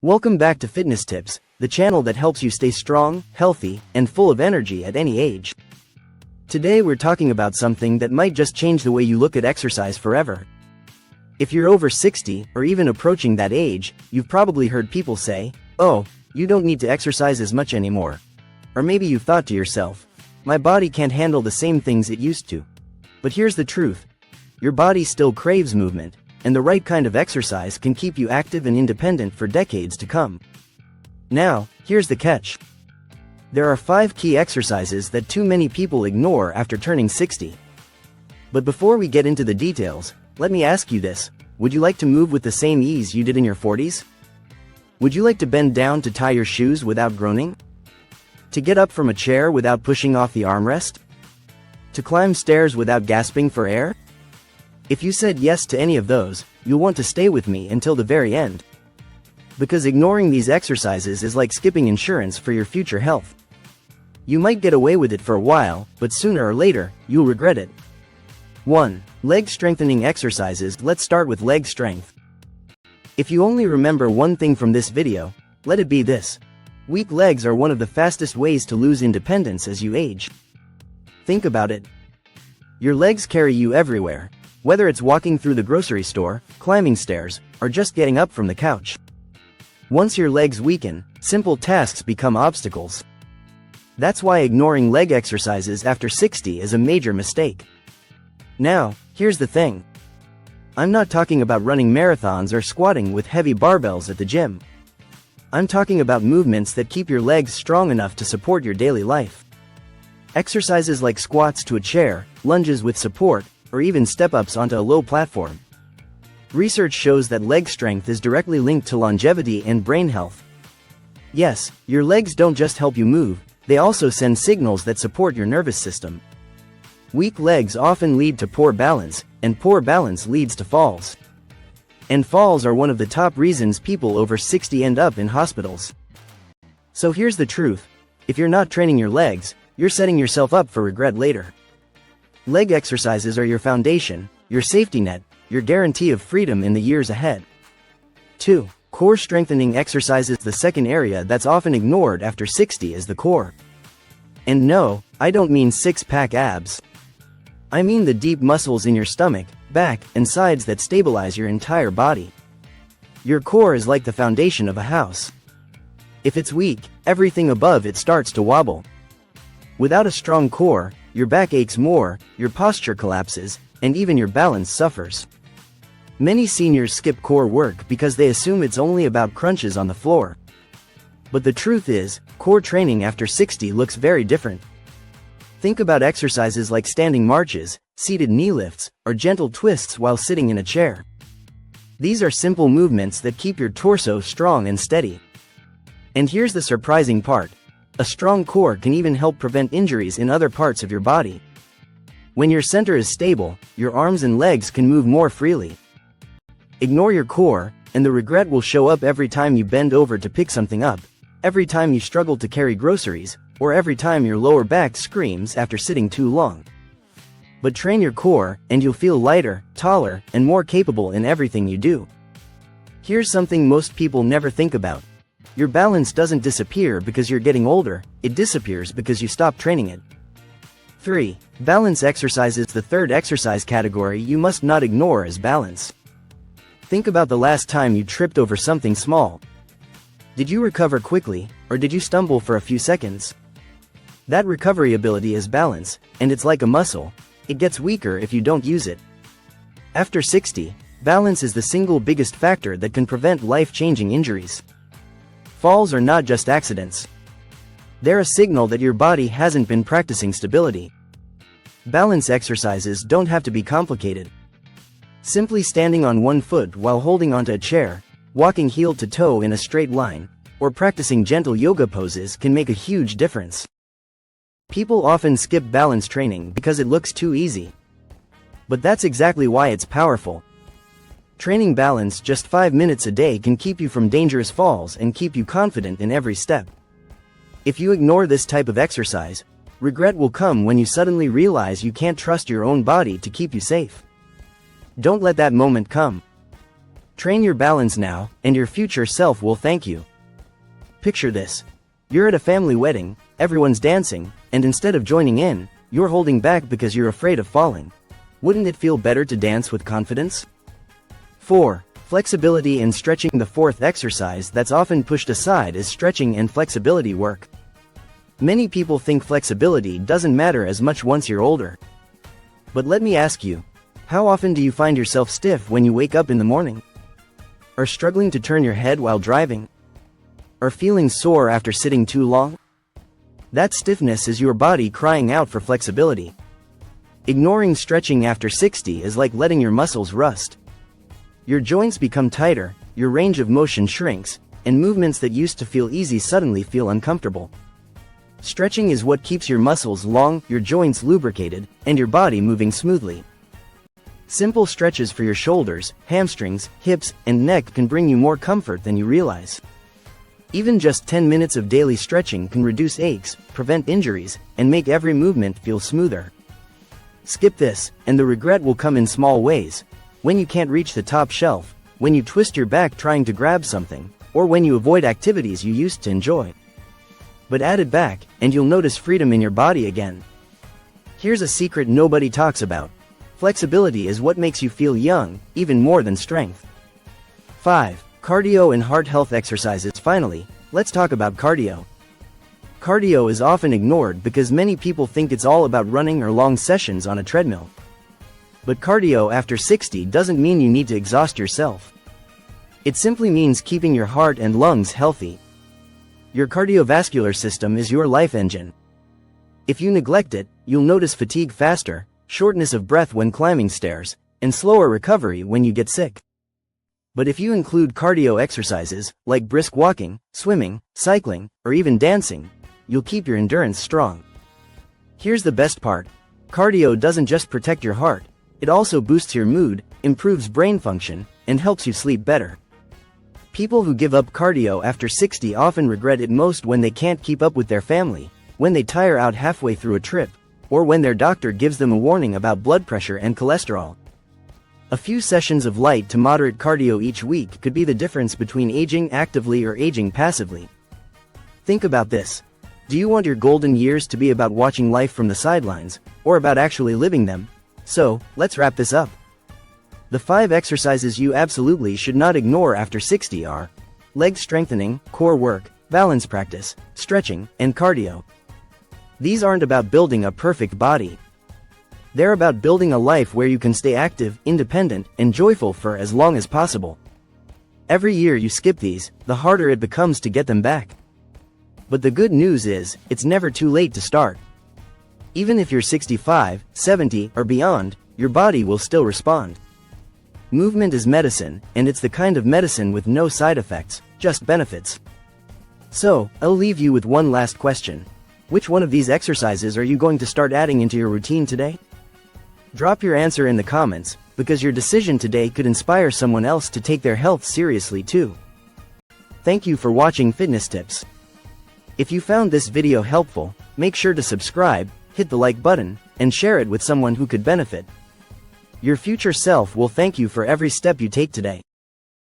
Welcome back to Fitness Tips, the channel that helps you stay strong, healthy, and full of energy at any age. Today we're talking about something that might just change the way you look at exercise forever. If you're over 60 or even approaching that age, you've probably heard people say, "Oh, you don't need to exercise as much anymore." Or maybe you've thought to yourself, "My body can't handle the same things it used to." But here's the truth. Your body still craves movement, and the right kind of exercise can keep you active and independent for decades to come. Now, here's the catch. There are 5 key exercises that too many people ignore after turning 60. But before we get into the details, let me ask you this. Would you like to move with the same ease you did in your 40s? Would you like to bend down to tie your shoes without groaning? To get up from a chair without pushing off the armrest? To climb stairs without gasping for air? If you said yes to any of those, you'll want to stay with me until the very end. Because ignoring these exercises is like skipping insurance for your future health. You might get away with it for a while, but sooner or later, you'll regret it. 1. Leg strengthening exercises. Let's start with leg strength. If you only remember one thing from this video, let it be this. Weak legs are one of the fastest ways to lose independence as you age. Think about it. Your legs carry you everywhere. Whether it's walking through the grocery store, climbing stairs, or just getting up from the couch. Once your legs weaken, simple tasks become obstacles. That's why ignoring leg exercises after 60 is a major mistake. Now, here's the thing. I'm not talking about running marathons or squatting with heavy barbells at the gym. I'm talking about movements that keep your legs strong enough to support your daily life. Exercises like squats to a chair, lunges with support, or even step-ups onto a low platform. Research shows that leg strength is directly linked to longevity and brain health. Yes, your legs don't just help you move, they also send signals that support your nervous system. Weak legs often lead to poor balance, and poor balance leads to falls. And falls are one of the top reasons people over 60 end up in hospitals. So here's the truth. If you're not training your legs, you're setting yourself up for regret later. Leg exercises are your foundation, your safety net, your guarantee of freedom in the years ahead. 2. Core strengthening exercises. The second area that's often ignored after 60 is the core. And no, I don't mean six-pack abs. I mean the deep muscles in your stomach, back, and sides that stabilize your entire body. Your core is like the foundation of a house. If it's weak, everything above it starts to wobble. Without a strong core, your back aches more, your posture collapses, and even your balance suffers. Many seniors skip core work because they assume it's only about crunches on the floor. But the truth is, core training after 60 looks very different. Think about exercises like standing marches, seated knee lifts, or gentle twists while sitting in a chair. These are simple movements that keep your torso strong and steady. And here's the surprising part. A strong core can even help prevent injuries in other parts of your body. When your center is stable, your arms and legs can move more freely. Ignore your core, and the regret will show up every time you bend over to pick something up, every time you struggle to carry groceries, or every time your lower back screams after sitting too long. But train your core, and you'll feel lighter, taller, and more capable in everything you do. Here's something most people never think about. Your balance doesn't disappear because you're getting older, it disappears because you stop training it. 3. Balance exercises. The third exercise category you must not ignore is balance. Think about the last time you tripped over something small. Did you recover quickly, or did you stumble for a few seconds? That recovery ability is balance, and it's like a muscle. It gets weaker if you don't use it. After 60, balance is the single biggest factor that can prevent life-changing injuries. Falls are not just accidents. They're a signal that your body hasn't been practicing stability. Balance exercises don't have to be complicated. Simply standing on one foot while holding onto a chair, walking heel to toe in a straight line, or practicing gentle yoga poses can make a huge difference. People often skip balance training because it looks too easy. But that's exactly why it's powerful. Training balance just 5 minutes a day can keep you from dangerous falls and keep you confident in every step. If you ignore this type of exercise, regret will come when you suddenly realize you can't trust your own body to keep you safe. Don't let that moment come. Train your balance now, and your future self will thank you. Picture this. You're at a family wedding, everyone's dancing, and instead of joining in, you're holding back because you're afraid of falling. Wouldn't it feel better to dance with confidence? 4. Flexibility and stretching. The fourth exercise that's often pushed aside is stretching and flexibility work. Many people think flexibility doesn't matter as much once you're older. But let me ask you, how often do you find yourself stiff when you wake up in the morning? Or struggling to turn your head while driving? Or feeling sore after sitting too long? That stiffness is your body crying out for flexibility. Ignoring stretching after 60 is like letting your muscles rust. Your joints become tighter, your range of motion shrinks, and movements that used to feel easy suddenly feel uncomfortable. Stretching is what keeps your muscles long, your joints lubricated, and your body moving smoothly. Simple stretches for your shoulders, hamstrings, hips, and neck can bring you more comfort than you realize. Even just 10 minutes of daily stretching can reduce aches, prevent injuries, and make every movement feel smoother. Skip this, and the regret will come in small ways. When you can't reach the top shelf, when you twist your back trying to grab something, or when you avoid activities you used to enjoy. But add it back, and you'll notice freedom in your body again. Here's a secret nobody talks about. Flexibility is what makes you feel young, even more than strength. 5. Cardio and heart health exercises. Finally, let's talk about cardio. Cardio is often ignored because many people think it's all about running or long sessions on a treadmill. But cardio after 60 doesn't mean you need to exhaust yourself. It simply means keeping your heart and lungs healthy. Your cardiovascular system is your life engine. If you neglect it, you'll notice fatigue faster, shortness of breath when climbing stairs, and slower recovery when you get sick. But if you include cardio exercises, like brisk walking, swimming, cycling, or even dancing, you'll keep your endurance strong. Here's the best part. Cardio doesn't just protect your heart, it also boosts your mood, improves brain function, and helps you sleep better. People who give up cardio after 60 often regret it most when they can't keep up with their family, when they tire out halfway through a trip, or when their doctor gives them a warning about blood pressure and cholesterol. A few sessions of light to moderate cardio each week could be the difference between aging actively or aging passively. Think about this. Do you want your golden years to be about watching life from the sidelines, or about actually living them? So, let's wrap this up. The 5 exercises you absolutely should not ignore after 60 are leg strengthening, core work, balance practice, stretching, and cardio. These aren't about building a perfect body. They're about building a life where you can stay active, independent, and joyful for as long as possible. Every year you skip these, the harder it becomes to get them back. But the good news is, it's never too late to start. Even if you're 65, 70, or beyond, your body will still respond. Movement is medicine, and it's the kind of medicine with no side effects, just benefits. So, I'll leave you with one last question. Which one of these exercises are you going to start adding into your routine today? Drop your answer in the comments, because your decision today could inspire someone else to take their health seriously too. Thank you for watching Fitness Tips. If you found this video helpful, make sure to subscribe, hit the like button, and share it with someone who could benefit. Your future self will thank you for every step you take today.